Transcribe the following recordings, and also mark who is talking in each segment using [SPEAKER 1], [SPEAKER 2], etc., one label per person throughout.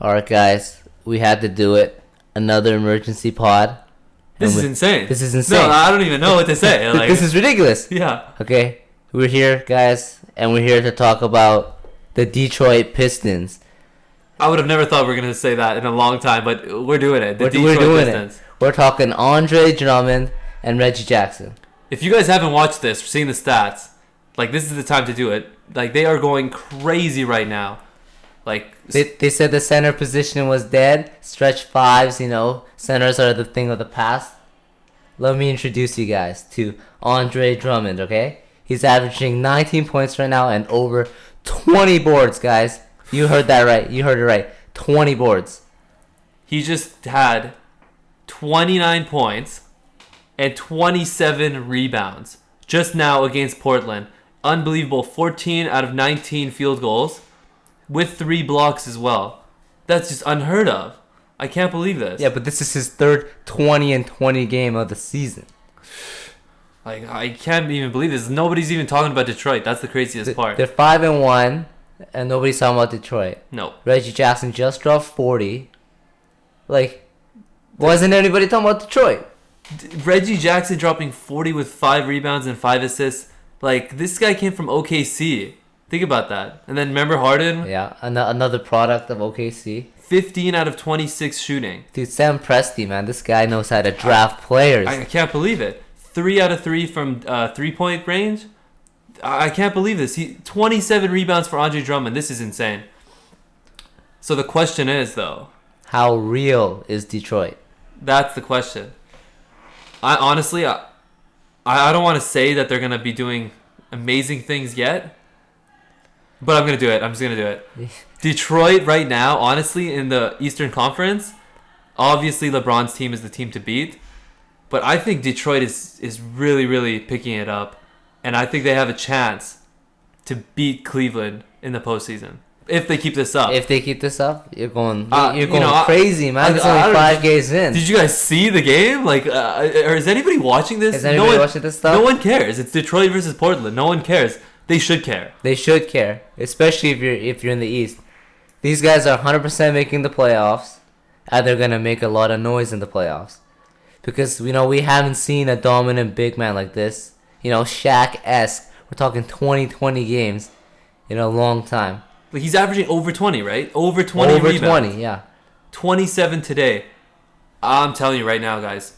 [SPEAKER 1] Alright, guys, we had to do it. Another emergency pod.
[SPEAKER 2] This is insane.
[SPEAKER 1] This is insane.
[SPEAKER 2] No, I don't even know what to say. Like,
[SPEAKER 1] this is ridiculous.
[SPEAKER 2] Yeah.
[SPEAKER 1] Okay, we're here, guys, and we're here to talk about the Detroit Pistons.
[SPEAKER 2] I would have never thought we were going to say that in a long time, but we're doing it.
[SPEAKER 1] We're doing Pistons. We're talking Andre Drummond and Reggie Jackson.
[SPEAKER 2] If you guys haven't watched this or seen the stats, like, this is the time to do it. Like, they are going crazy right now. Like,
[SPEAKER 1] they said the center position was dead. Stretch fives, centers are the thing of the past. Let me introduce you guys to Andre Drummond, okay? He's averaging 19 points right now and over 20 boards, guys. You heard that right. You heard it right. 20 boards.
[SPEAKER 2] He just had 29 points and 27 rebounds just now against Portland. Unbelievable. 14 out of 19 field goals with 3 blocks as well. That's just unheard of. I can't believe this.
[SPEAKER 1] Yeah, but this is his third 20-20 game of the season.
[SPEAKER 2] Like, I can't even believe this. Nobody's even talking about Detroit. That's the craziest part.
[SPEAKER 1] They're 5-1, and nobody's talking about Detroit.
[SPEAKER 2] No.
[SPEAKER 1] Reggie Jackson just dropped 40. Like, wasn't anybody talking about Detroit?
[SPEAKER 2] Reggie Jackson dropping 40 with 5 rebounds and 5 assists. Like, this guy came from OKC. Think about that. And then remember Harden?
[SPEAKER 1] Yeah, another product of OKC.
[SPEAKER 2] 15 out of 26 shooting.
[SPEAKER 1] Dude, Sam Presti, man. This guy knows how to draft players.
[SPEAKER 2] I can't believe it. 3 out of 3 from 3-point range. I can't believe this. 27 rebounds for Andre Drummond. This is insane. So the question is, though,
[SPEAKER 1] how real is Detroit?
[SPEAKER 2] That's the question. I honestly don't want to say that they're going to be doing amazing things yet, but I'm going to do it. I'm just going to do it. Detroit right now, honestly, in the Eastern Conference, obviously LeBron's team is the team to beat, but I think Detroit is really, really picking it up, and I think they have a chance to beat Cleveland in the postseason. If they keep this up.
[SPEAKER 1] If they keep this up, you're going crazy, man. It's only 5 games in.
[SPEAKER 2] Did you guys see the game? Like, or is anybody watching this?
[SPEAKER 1] Is anybody watching this stuff?
[SPEAKER 2] No one cares. It's Detroit versus Portland. No one cares. They should care.
[SPEAKER 1] They should care, especially if you're in the East. These guys are 100% making the playoffs, and they're gonna make a lot of noise in the playoffs, because we haven't seen a dominant big man like this. Shaq-esque. We're talking 20 games in a long time.
[SPEAKER 2] Like, he's averaging over 20, right? Over 20 rebounds.
[SPEAKER 1] Over 20, yeah.
[SPEAKER 2] 27 today. I'm telling you right now, guys.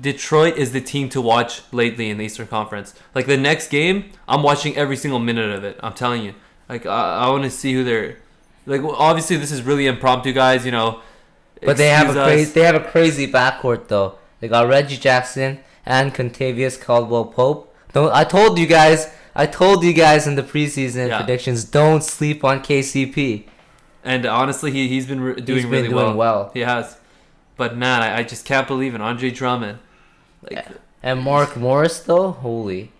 [SPEAKER 2] Detroit is the team to watch lately in the Eastern Conference. Like, the next game, I'm watching every single minute of it. I'm telling you. Like, I want to see who they're... Like, obviously, this is really impromptu, guys,
[SPEAKER 1] But they have a crazy backcourt, though. They got Reggie Jackson and Contavious Caldwell-Pope. I told you guys in the preseason predictions, don't sleep on KCP.
[SPEAKER 2] And honestly, he's been doing really well. He has. But man, I just can't believe it. Andre Drummond.
[SPEAKER 1] And Mark Morris, though, holy.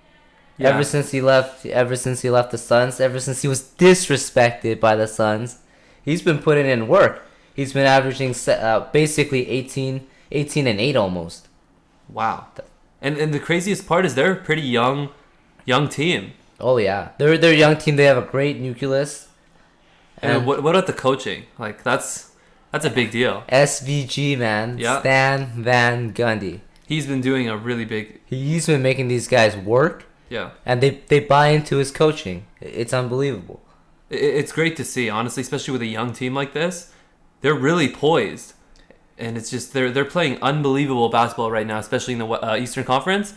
[SPEAKER 1] Yeah. Ever since he left the Suns, ever since he was disrespected by the Suns, he's been putting in work. He's been averaging basically 18 and 8 almost.
[SPEAKER 2] Wow. And the craziest part is they're a pretty young team.
[SPEAKER 1] Oh yeah, they're a young team. They have a great nucleus.
[SPEAKER 2] And what about the coaching? Like, that's a big deal.
[SPEAKER 1] SVG, man. Yeah. Stan Van Gundy.
[SPEAKER 2] He's been doing a really big...
[SPEAKER 1] He's been making these guys work.
[SPEAKER 2] Yeah. And
[SPEAKER 1] they buy into his coaching. It's unbelievable.
[SPEAKER 2] It's great to see, honestly, especially with a young team like this. They're really poised. And it's just, they're playing unbelievable basketball right now, especially in the Eastern Conference.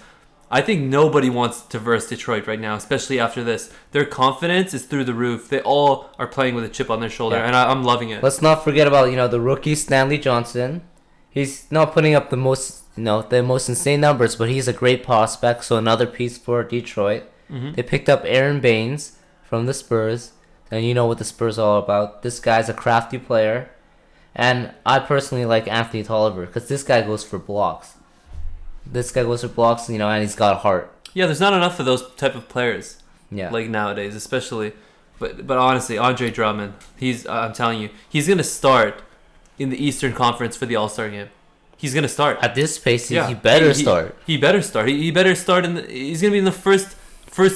[SPEAKER 2] I think nobody wants to verse Detroit right now, especially after this. Their confidence is through the roof. They all are playing with a chip on their shoulder, and I'm loving it.
[SPEAKER 1] Let's not forget about the rookie Stanley Johnson. He's not putting up the most insane numbers, but he's a great prospect. So another piece for Detroit. Mm-hmm. They picked up Aaron Baines from the Spurs, and you know what the Spurs are all about. This guy's a crafty player, and I personally like Anthony Tolliver because this guy goes for blocks. And he's got heart.
[SPEAKER 2] Yeah, there's not enough of those type of players.
[SPEAKER 1] Yeah.
[SPEAKER 2] Like nowadays, especially. But honestly, Andre Drummond, I'm telling you, he's going to start in the Eastern Conference for the All-Star game. He's going to start.
[SPEAKER 1] At this pace, he better start.
[SPEAKER 2] He better start. He better start. He's going to be in the first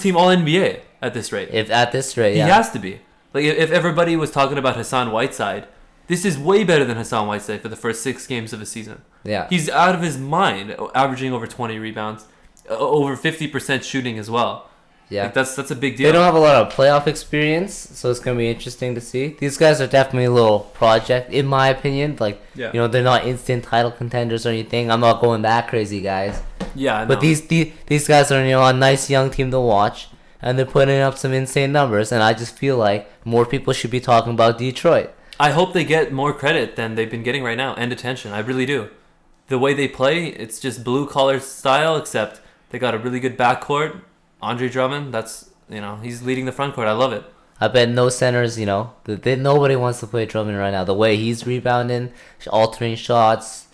[SPEAKER 2] team All-NBA at this rate.
[SPEAKER 1] At this rate,
[SPEAKER 2] He has to be. Like, if everybody was talking about Hassan Whiteside, This is way better than Hassan Whiteside for the first 6 games of the season.
[SPEAKER 1] Yeah.
[SPEAKER 2] He's out of his mind, averaging over 20 rebounds, over 50% shooting as well.
[SPEAKER 1] Yeah.
[SPEAKER 2] Like that's a big deal.
[SPEAKER 1] They don't have a lot of playoff experience, so it's going to be interesting to see. These guys are definitely a little project, in my opinion. Like,
[SPEAKER 2] Yeah.
[SPEAKER 1] you know, they're not instant title contenders or anything. I'm not going that crazy, guys.
[SPEAKER 2] Yeah, I know.
[SPEAKER 1] But these guys are, you know, a nice young team to watch, and they're putting up some insane numbers, and I just feel like more people should be talking about Detroit.
[SPEAKER 2] I hope they get more credit than they've been getting right now, and attention. I really do. The way they play, it's just blue-collar style, except they got a really good backcourt. Andre Drummond, that's, you know, he's leading the front court. I love it.
[SPEAKER 1] I bet no centers, you know, nobody wants to play Drummond right now. The way he's rebounding, altering shots.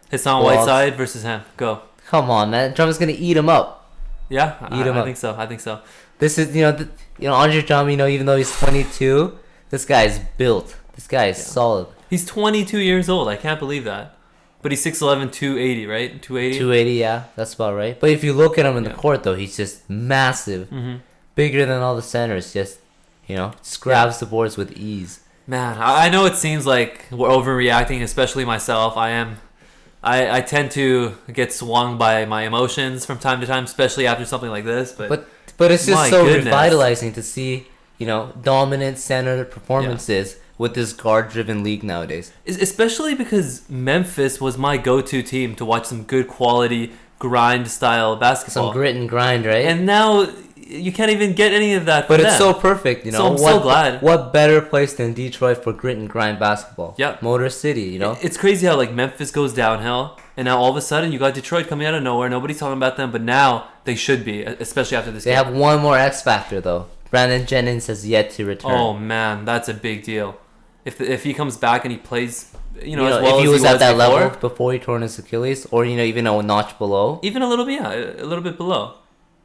[SPEAKER 2] Hassan Whiteside versus him. Go.
[SPEAKER 1] Come on, man. Drummond's going to eat him up.
[SPEAKER 2] Yeah,
[SPEAKER 1] Eat him
[SPEAKER 2] I
[SPEAKER 1] up.
[SPEAKER 2] think so. I think so.
[SPEAKER 1] This is, you know, Andre Drummond, you know, even though he's 22, this guy is built. This guy is solid.
[SPEAKER 2] He's 22 years old. I can't believe that. But he's 6'11", 280, right? 280?
[SPEAKER 1] 280, yeah. That's about right. But if you look at him in the court, though, he's just massive.
[SPEAKER 2] Mm-hmm.
[SPEAKER 1] Bigger than all the centers. Just, you know, just grabs the boards with ease.
[SPEAKER 2] Man, I know it seems like we're overreacting, especially myself. I tend to get swung by my emotions from time to time, especially after something like this. But
[SPEAKER 1] it's just
[SPEAKER 2] my
[SPEAKER 1] so
[SPEAKER 2] goodness.
[SPEAKER 1] revitalizing to see, you know, dominant center performances with this guard-driven league nowadays.
[SPEAKER 2] Especially because Memphis was my go-to team to watch some good quality grind-style basketball.
[SPEAKER 1] Some grit and grind, right?
[SPEAKER 2] And now you can't even get any of that.
[SPEAKER 1] But
[SPEAKER 2] from
[SPEAKER 1] it's
[SPEAKER 2] them.
[SPEAKER 1] so perfect, you know.
[SPEAKER 2] So I'm so glad.
[SPEAKER 1] What better place than Detroit for grit and grind basketball?
[SPEAKER 2] Yeah.
[SPEAKER 1] Motor City, you know.
[SPEAKER 2] It's crazy how like Memphis goes downhill, and now all of a sudden you got Detroit coming out of nowhere. Nobody's talking about them, but now they should be, especially after this
[SPEAKER 1] They
[SPEAKER 2] game.
[SPEAKER 1] have one more X factor though. Brandon Jennings has yet to return.
[SPEAKER 2] Oh man, that's a big deal. If he comes back and he plays, you know, as well
[SPEAKER 1] if he
[SPEAKER 2] as
[SPEAKER 1] was at that
[SPEAKER 2] before,
[SPEAKER 1] level before he tore his Achilles, or you know, even a notch below.
[SPEAKER 2] even a little bit, yeah, a little bit below,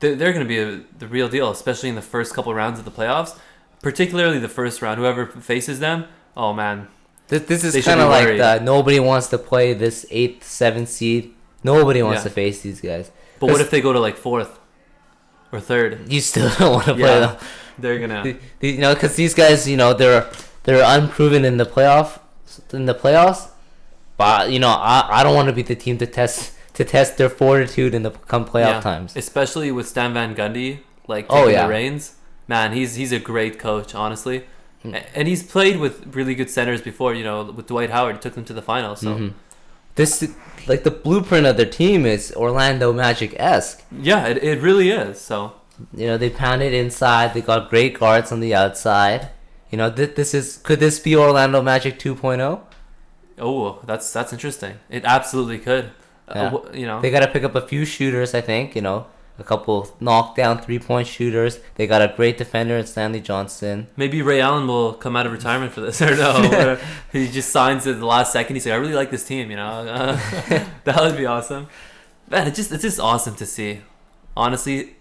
[SPEAKER 2] they're going to be the real deal, especially in the first couple rounds of the playoffs, particularly the first round. Whoever faces them, oh man,
[SPEAKER 1] This
[SPEAKER 2] They
[SPEAKER 1] is
[SPEAKER 2] should
[SPEAKER 1] kind of
[SPEAKER 2] be
[SPEAKER 1] like
[SPEAKER 2] worried.
[SPEAKER 1] nobody wants to play this 8th, 7th seed. Nobody wants to face these guys.
[SPEAKER 2] But what if they go to like 4th or 3rd?
[SPEAKER 1] You still don't want to play them?
[SPEAKER 2] They're gonna.
[SPEAKER 1] You know, because these guys, you know, they're unproven in the playoffs. But you know, I don't want to be the team to test their fortitude in the come playoff times.
[SPEAKER 2] Especially with Stan Van Gundy, like
[SPEAKER 1] Oh,
[SPEAKER 2] taking
[SPEAKER 1] yeah.
[SPEAKER 2] the reins. Man, he's a great coach, honestly.
[SPEAKER 1] Mm.
[SPEAKER 2] And he's played with really good centers before. You know, with Dwight Howard, he took them to the finals. So
[SPEAKER 1] Mhm. This, like, the blueprint of their team is Orlando Magic-esque.
[SPEAKER 2] yeah, it really is. So
[SPEAKER 1] You know, they pounded inside. They got great guards on the outside. You know, could this be Orlando Magic 2.0?
[SPEAKER 2] oh, that's interesting. It absolutely could.
[SPEAKER 1] Yeah.
[SPEAKER 2] You know,
[SPEAKER 1] They got to pick up a few shooters, I think. You know, a couple knockdown 3-point shooters. They got a great defender in Stanley Johnson.
[SPEAKER 2] maybe Ray Allen will come out of retirement for this, or no? Or he just signs at the last second. He's like, I really like this team. You know, that would be awesome. Man, it's just awesome to see. Honestly,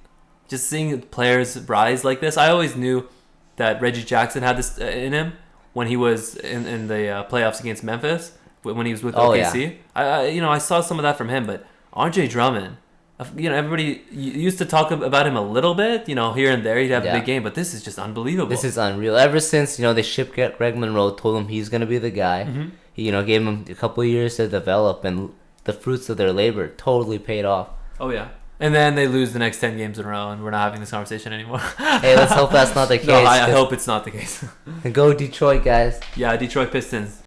[SPEAKER 2] just seeing players rise like this. I always knew that Reggie Jackson had this in him when he was in the playoffs against Memphis, when he was with OKC. I saw some of that from him, but Andre Drummond, you know, everybody used to talk about him a little bit, you know, here and there. He'd have a big game, but this is just unbelievable.
[SPEAKER 1] This is unreal. Ever since, you know, they shipped Greg Monroe, told him he's going to be the guy.
[SPEAKER 2] Mm-hmm.
[SPEAKER 1] You know, gave him a couple of years to develop, and the fruits of their labor totally paid off.
[SPEAKER 2] Oh, yeah. And then they lose the next 10 games in a row, and we're not having this conversation anymore.
[SPEAKER 1] Hey, let's hope that's not the case.
[SPEAKER 2] No, I hope it's not the case.
[SPEAKER 1] Go Detroit, guys.
[SPEAKER 2] Yeah, Detroit Pistons.